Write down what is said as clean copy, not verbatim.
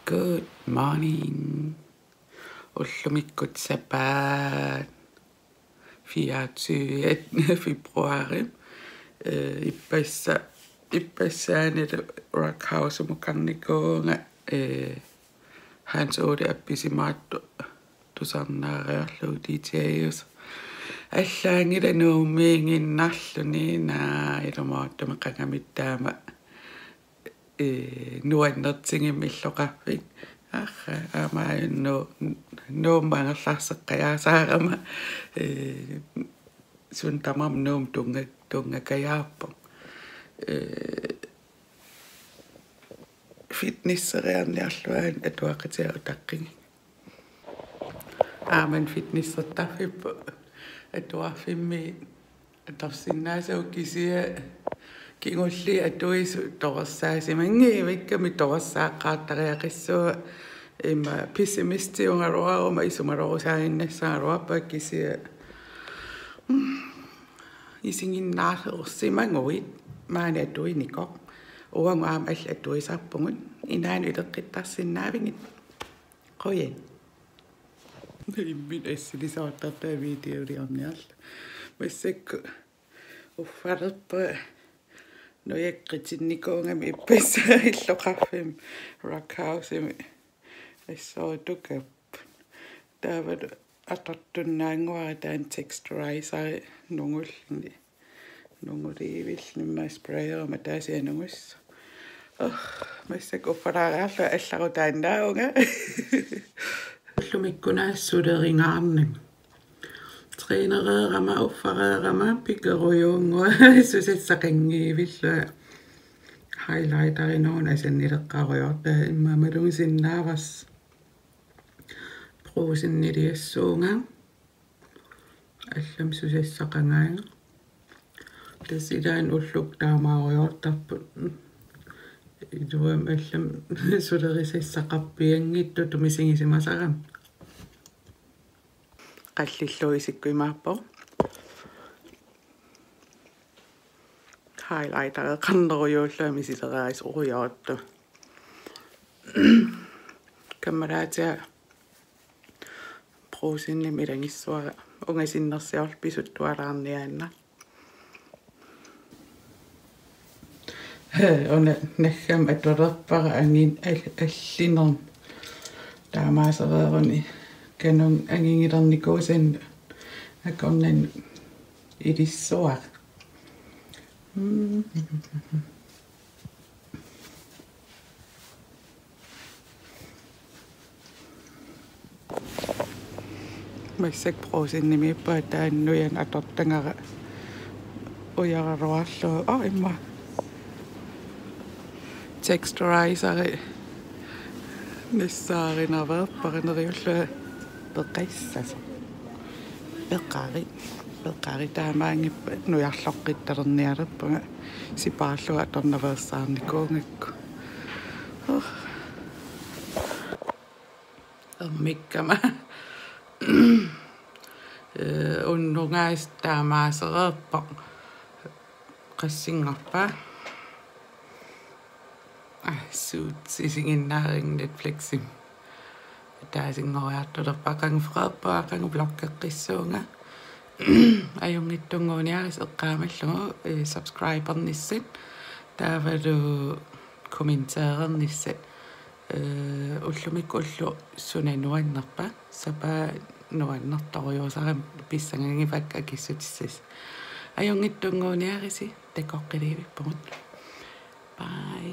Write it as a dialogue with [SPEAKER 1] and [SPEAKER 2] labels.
[SPEAKER 1] Good morning. Ullumikut sabat 24. februari. Ipassaanit Rockhouse mukarnikuunga hans 8 appisimaattu tusarnaariarlu details. Allaangila nuumiinginnarluni naa ilumaattama qangamittaama nuannertingimilloqaffik ama nuummangerlarseqqajaasаарama sun tamam nuum tungakajaappo fitnesseriarniarluan atuaqitiarutaqqini aaman fitnessertarfippu atuarfimmi atarsinnaasaukkisia kingulli atuisu torssaasimangiivikkami torssaaqaattariaqissua imma pessimistiungaruaruma isumarorusaanginnassaaruarpakkisia isinginnaarlersimanguit maani atuiniko uangu aam all atuisarpungut inaanu ileqqittarsinnaavingit qoyen immin assilisaartartaa videoliarniarla massakku uffarerpa noyaqqitinnikuungami ippasaa illoqarfim Rockhousemi assootukap taavat atartunnaanguara taan texturisari nungullni nunguliivillnimma sprayerama taasianungussa massakku uffaraariarlu allarutaannaaunga ullumikkunaassuderingaarnam trænererama uffareerama pikkerujuungua susissaqangiivillua highlighterinoon asannileqqaruyorta immamalunginsinnaavas pruusinniliassuunga allam susissaqangaanga tasilaan ulluk taamaariortarput iluam allam sulerisissaqarpianngittu tumisiнгисимасарам qallilluisikkuimaappo highlighter qannerujulluami sileraais urujaattu kamaraatia pruusinnimi ilangissuara ungasinnersiorpisuttualaarniaanna ona naggam atulerpara angin alliner taamaasereeruni kanung angingilernikuusan akornan ilissuaq massak pruusinnimippa taannuyan atortangara uyararuarlu imma texturisari nissaarinarverparinerjullua peqqissasa peqqari taamaangippa nujarloqqittalernialerpunga sipaallua atornaversaarnikuungakku mikkama unnungaas taamaasereerpa qassingarpa suits isinginnaaring Netflixim taasinngoriartulerpaqang freerpaaqang bloggeqqissuunga ajungittunguuniaris eqqaamallugu subscribernissat taavalu kommenteerernissat ullumikkullu sunanuannerpa sapa nuannertorujuusaram pissangangivak akissutissas ajungittunguuniarisi takoqqiliivippugut bye